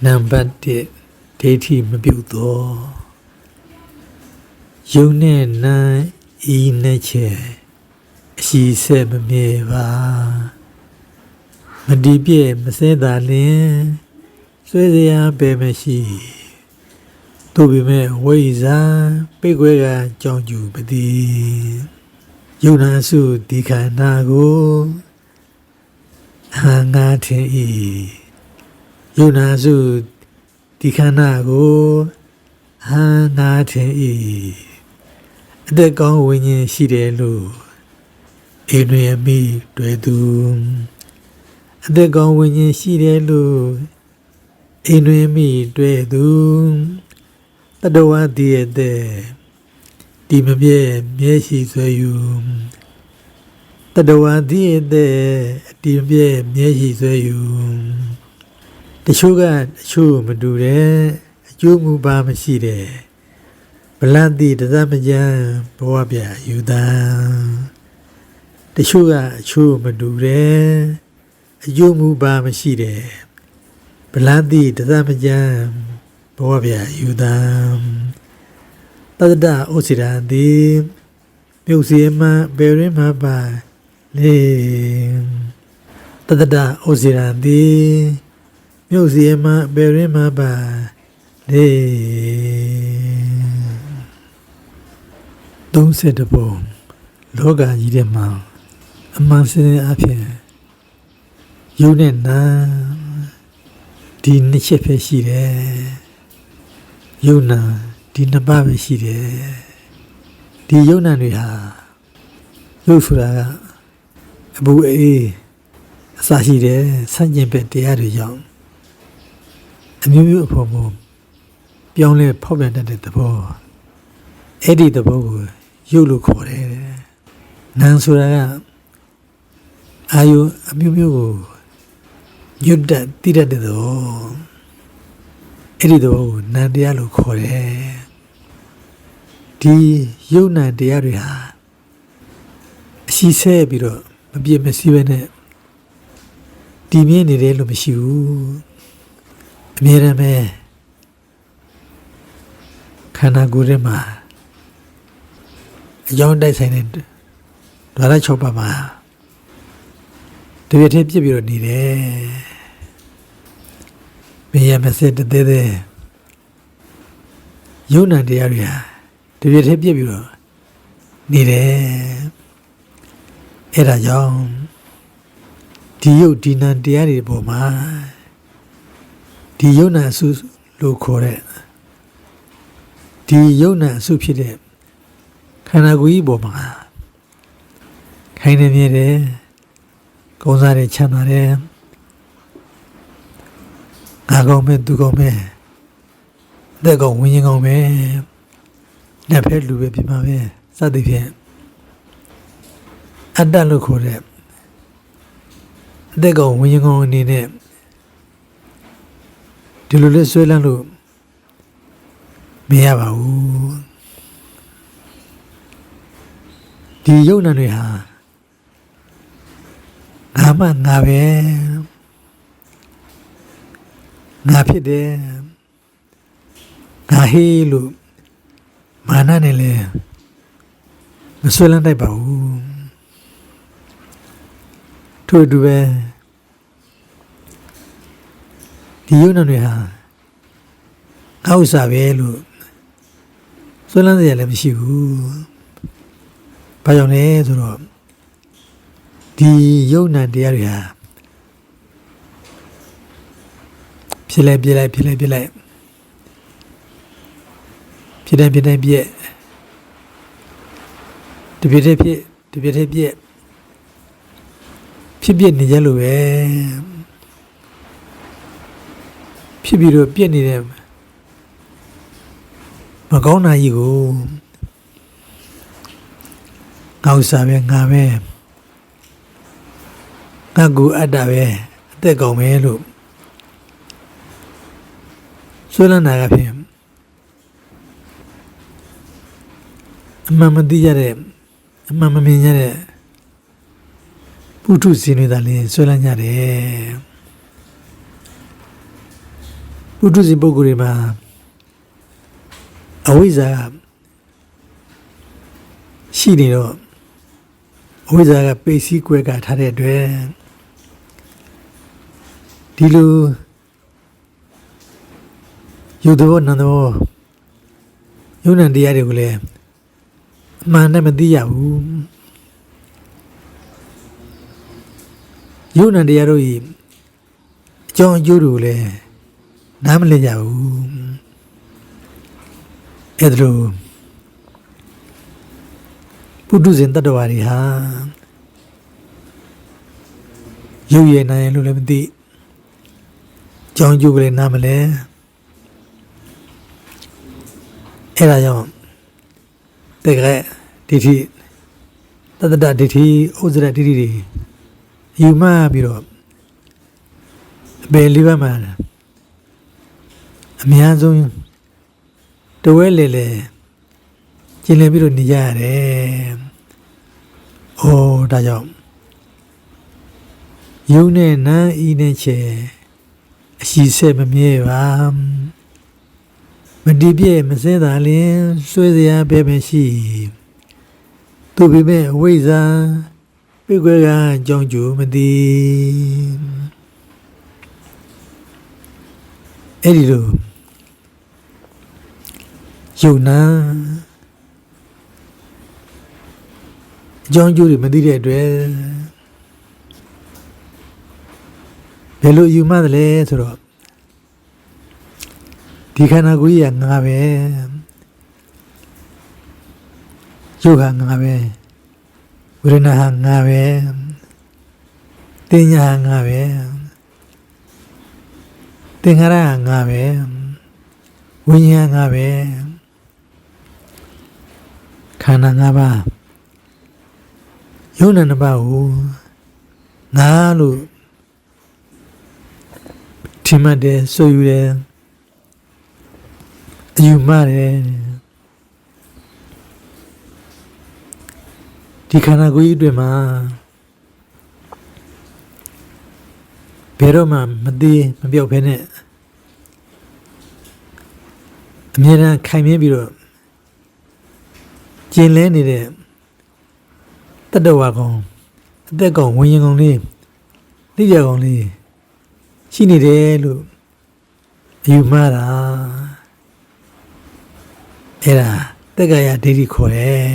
Number 1 Deity မပြုတ်တော့ယုံနဲ့နာဤနဲ့ချေအရှိဆက်မမြဲပါမတီးပြဲမစဲတာလင်းဆွေးစရာပဲမရှိတို့ပေမဲ့ဝိဇာပိတ်ခွဲကကြောင်ကျူပတိယုံနာစုဒီခန္ဓာကိုဟာငါထင်ဤယုံနာစုဒီခန္ဓာကိုဟာငါထင်ဤအသက်ကောင်းဝိညာဉ်ရှိတယ်လို့အိမ်တွင်အမိတွေ့သူအသက်ကောင်းဝိညာဉ်ရှိတယ်လို့အိမ်တွင်အမိတွေ့သူတတဝတည်ရဲ့ဒီမပြည့်မျက်ရှိဆွဲယူတတဝတည်ရဲ့ဒီမပြည့်မျက်ရှိဆွဲယူတချို့ကတချို့မတူတဲ့အကျိုးမူပါမရှိတဲ့ဗလန်တိတသမကြံဘဝပြယူတံတချို့ကအချို့မတူတဲ့အကျိုးမူပါမရှိတဲ့ဗလန်တိတသမကြံဘဝပြယူတံတတ္တဩစီရံတိမြုပ်စီမဘေရင်းမပါလေတတ္တဩစီရံတိမြုပ်စီမဘေရင်းမပါလေ30ပုံလောကကြီးထဲမှာအမှန်စင်အဖြစ်ယုံနဲ့နာဒီနှစ်ချက်ပဲရှိတယ်ယုံနာဒီနှစ်ပါးပဲရှိတယ်ဒီယုံနာတွေဟာယုတ်ဆိုတာကအဘူအေးအစရှိတယ်ဆန့်ကျင်ဘက်တရားတွေကြောင့်အမျိုးမျိုးအဖို့မျိုးပြောင်းလဲဖောက်ပြန်တတ်တဲ့သဘောအဲ့ဒီသဘောကိုရုပ်လို့ခေါ်တယ်နာမ်ဆိုတာကအာယုအမျိုးမျိုးကိုညွတ်တက်တိတတ်တဲ့သဘောအဲ့ဒီသဘောကိုနာမ်တရားလို့ခေါ်တယ်ဒီယုတ်နာတရားတွေဟာအရှိဆဲပြီးတော့မပြည့်မစည်းပဲနဲ့တည်မြဲနေတယ်လို့မရှိဘူးအမြဲတမ်းပဲခန္ဓာကိုယ်ထဲမှာအကြောင်းတိုက်ဆိုင်တဲ့ဓာတ်6ပါးမှာတပြည့်တည်းပြစ်ပြီးတော့နေတယ်မရမစက်တည်းတည်းယုံနာတရားတွေဟာတပြည့်တည်းပြစ်ပြီးတော့နေတယ်အဲ့ဒါကြောင့်ဒီယုတ်ဒီနာတရားတွေပေါ်မှာဒီယုံနာအစုလို့ခေါ်တဲ့ဒီယုံနာအစုဖြစ်တဲ့ခန္ဓာကိုယ်ကြီးပေါ်မှာခိုင်းနေမြဲတယ်ကုန်းစားတယ်ချမ်းသာတယ်ငါကောင်းမဲ့သူကောင်းမဲ့တဲ့ကောင်ဝင်းရင်ကောင်းမဲ့လက်ဖက်လူပဲဖြစ်မှာပဲစသဖြင့်အတ္တလို့ခေါ်တဲ့အတဲ့ကောင်ဝင်းရင်ကောင်းအနေနဲ့ဒီလိုလဲဆွဲလန်းလို့မရပါဘူးဒီယုံနာတွေဟာငါမှငါပဲငါဖြစ်တယ်ငါဟေးလို့မာနနဲ့လဲမဆွဲလန်းတတ်ပါဘူးထို့အတူပဲဒီယုံနာတွေဟာငါဥစ္စာပဲလို့ဆွဲလန်းစရာလည်းမရှိဘူးဘာကြောင့်လဲဆိုတော့ဒီယုံနာတရားတွေဟာဖြစ်လိုက်ပြက်ဖြစ်တိုင်းပြက်တပြည့်တည်းပြက်ဖြစ်ပြနေကြလို့ပဲဖြစ်ပြီးတော့ပြက်နေတဲ့မကောင်းတာကြီးကိုငါဥစ္စာပဲငါပဲငါကူအတ္တပဲအသက်ကောင်းပဲလို့ဆွေးနွေးတာကဖြင့်အမှန်မသိရတဲ့အမှန်မမြင်ရတဲ့ပုထုဇဉ်တွေသာလျှင်ဆွေးနွေးကြတယ် ပုထုဇဉ်ပုဂ္ဂိုလ်တွေမှာအဝိဇ္ဇာရှိနေတော့အဝိဇ္ဇာကပိတ်စည်းကွဲကထားတဲ့အတွက်ဒီလိုယုတ်သောနံသောယုံနံတရားတွေကိုလည်းအမှန်နဲ့မသိရဘူးယုံနံတရားတို့ဤအကြောင်းအကျိုးတွေကိုလည်းနားမလည်ကြဘူးအဲ့ဒါလို့ပုထုဇဉ်တတ္တဝါတွေဟာရုပ်ရည်နာရင်လို့လည်းမသိကြောင်းကျိုးကလေးနားမလဲအဲ့ဒါကြောင့်တကယ်ဒိဋ္ဌိတတ္တဒိဋ္ဌိဥစ္စရဒိဋ္ဌိတွေယူမှပြီးတော့အပေလေးပါးမှာအများဆုံးတဝဲလေလေကျင်လည်ပြီးတော့နေကြရတယ်။အိုးဒါကြောင့်ယုံနဲ့နာဤနဲ့ချေအရှိဆက်မမြဲပါမတိပြည့်မစဲတာလင်းဆွေးစရာပဲမရှိသူပြမဲ့အဝိဇ္ဇာပြည့်ွယ်ကအကြောင်းကျိုးမသိအဲ့ဒီလိုယုံနာအကြောင်းကျိုးတွေမသိတဲ့အတွက်ဘယ်လိုယူမှသလဲဆိုတော့ဒီခန္ဓာကိုယ်ကြီးကငါပဲရုပ်ဟာငါပဲဝေဒနာဟာငါပဲတင်ညာဟာငါပဲသင်္ခါရဟာငါပဲဝိညာဉ်ဟာငါပဲခန္ဓာ၅ပါးယုံနာနှစ်ပါးကိုငါလို့ထင်မှတ်တယ်ဆိုယူတယ်အယူမှတယ်ဒီခန္ဓာကိုယ်ကြီးအတွင်းမှာဘယ်တော့မှမသေးမပြောက်ဖဲနဲ့အမြဲတမ်းခိုင်မြဲပြီးတော့ကျင်လဲနေတဲ့တတ္တဝါကောင်အသက်ကောင်ဝิญဉ်ကောင်လေးသိကြကောင်လေးရှိနေတယ်လို့အယူမှားတာအဲ့ဒါတက္ကရာဒိဋ္ဌိခေါ်တယ်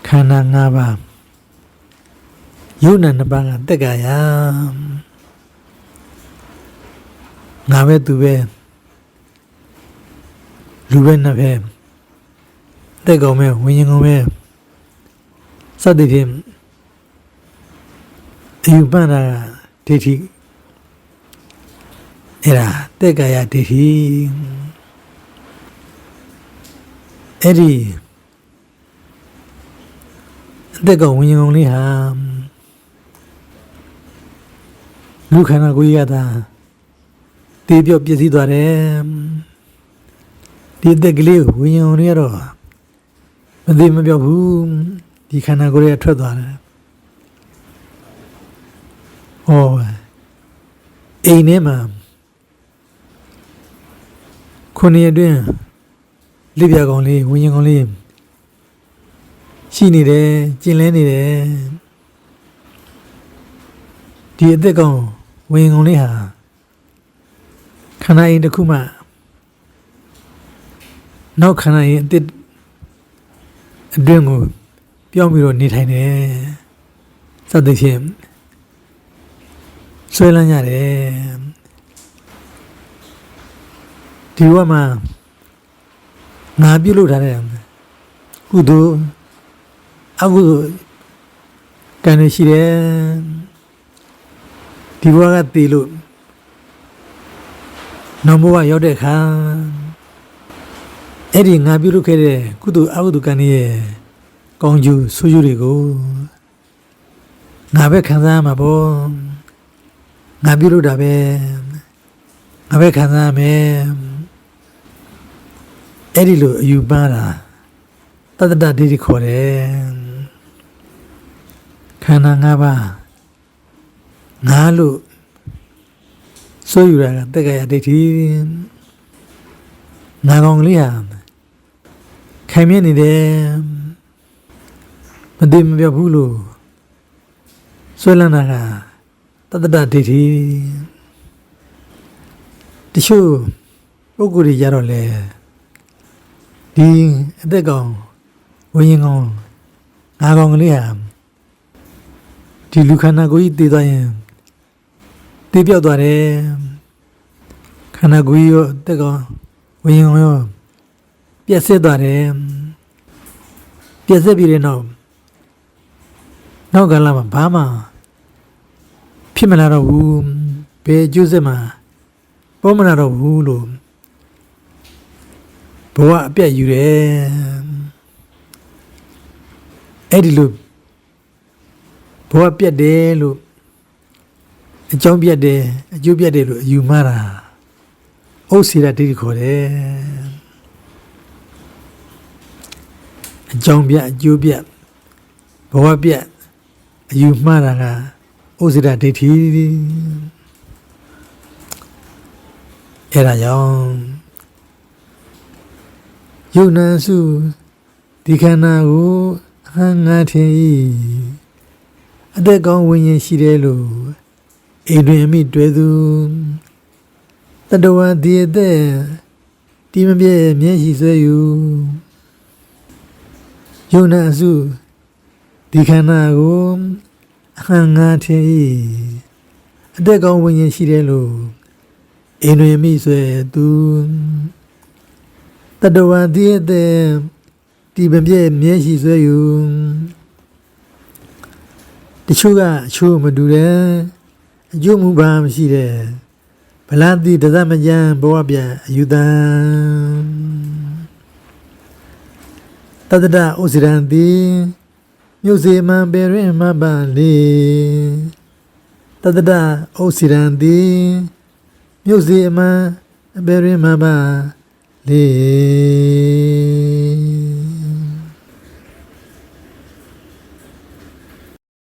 ခန္ဓာ၅ပါးယုံနာနှစ်ပါးကတက္ကရာငါပဲသူပဲလူပဲနတ်ပဲတက်ကောင်ပဲဝิญဉ်ကောင်ပဲစသဖြင့်အယူပန္နာဒိဋ္ဌိအဲ့ဒါတက္ကရာဒိဋ္ဌိအဲ့ဒီအတက်ကောင်ဝิญဉ်ကောင်လေးဟာလူခန္ဓာကိုယ်ကြီးကသာတေးပြော့ပြည့်စည်သွားတယ်ဒီအသက်ကလေးကိုဝิญဉ်ကောင်လေးကတော့မသေးမပြောက်ဘူးဒီခန္ဓာကိုယ်ရဲ့ထွက်သွားတယ်ဟောအိမ်ထဲမှာခုနှစ်အတွင်းလိပြကောင်လေးဝิญဉ်ကောင်လေးရှိနေတယ်ကျင်လဲနေတယ်ဒီအသက်ကောင်ဝิญဉ်ကောင်လေးဟာခန္ဓာအိမ်တစ်ခုမှနောက်ခန္ဓာအိမ်အသက်အတွင်းကိုပြောင်းပြီးတော့နေထိုင်တယ်စသဖြင့်ဆွဲလန်းရတယ်ဒီဘဝမှာငါပြုလုပ်ထားတဲ့ကုသိုလ်အကုသိုလ်ကံရရှိတယ်ဒီဘဝကတည်လို့နောက်ဘဝရောက်တဲ့အခါအဲ့ဒီငါပြုလုပ်ခဲ့တဲ့ကုသိုလ်အကုသိုလ်ကံရဲ့ကောင်းကျိုးဆိုးကျိုးတွေကိုငါပဲခံစားရမှာပေါ့ငါပြုလုပ်တာပဲငါပဲခံစားရမယ်အဲ့ဒီလိုအယူပါတာတတ္တဒိဋ္ဌိခေါ်တယ်ခန္ဓာ၅ပါးငါလို့ ဆိုယူတာကတက်ကရဒိဋ္ဌိငါကောင်လေးဟာခိုင်မြဲနေတယ်မတည်မပြောက်ဘူးလို့ဆွဲလန်းတာကတတ္တဒိဋ္ဌိတချို့ပုဂ္ဂိုလ်တွေကြတော့လေဒီအသက်ကောင်ဝိညာဉ်ကောင်ငါကောင်ကလေးဟာဒီလူခန္ဓာကိုယ်ကြီးတည်သွားရင်တည်ပြောက်သွားတယ်ခန္ဓာကိုယ်ရောအသက်ကောင်ဝိညာဉ်ကောင်ရောပြည့်စက်သွားတယ်ပြည့်စက်ပြီးတဲ့နောက်ကလာမှာဘာမှဖြစ်မလာတော့ဘူးဘယ်ကျိုးဆက်မှာပေါ်မလာတော့ဘူးလို့ဘဝအပြတ်ယူတယ်အဲ့ဒီလိုဘဝပြတ်တယ်လို့အကြောင်းပြတ်တယ်အကျိုးပြတ်တယ်လို့ယူမှားတာဥစ္စေရဒိဋ္ဌိခေါ်တယ်အကြောင်းပြတ်အကျိုးပြတ်ဘဝပြတ်အယူမှားတာကဥစ္စေရဒိဋ္ဌိအဲ့ဒါကြောင့်ယုံနာစုဒီခန္ဓာကိုဟန်ငါထင်၏အသက်ကောင်းဝိညာဉ်ရှိတယ်လို့အိမ်တွင်အမိတွေ့သူတတဝဒီအသက်ဒီမပြည့်မျက်ရှိဆွဲယူယုံနာစုဒီခန္ဓာကိုဟန်ငါထင်၏အသက်ကောင်းဝိညာဉ်ရှိတယ်လို့အိမ်တွင်အမိဆွဲသူတတဝဒီအသက်ဒီမပြည့်မျက်ရှိဆွဲယူတချို့ကအချို့မတူတယ်အကျိုးမူပါမရှိတယ်ဗလာတိတသမကြံဘဝပြန်အယူတံတတ္တဥစ္စရံတိမြို့စေမံပေရင်မပလေတတ္တဥစ္စရံတိမြို့စေမံပေရင်မပလေ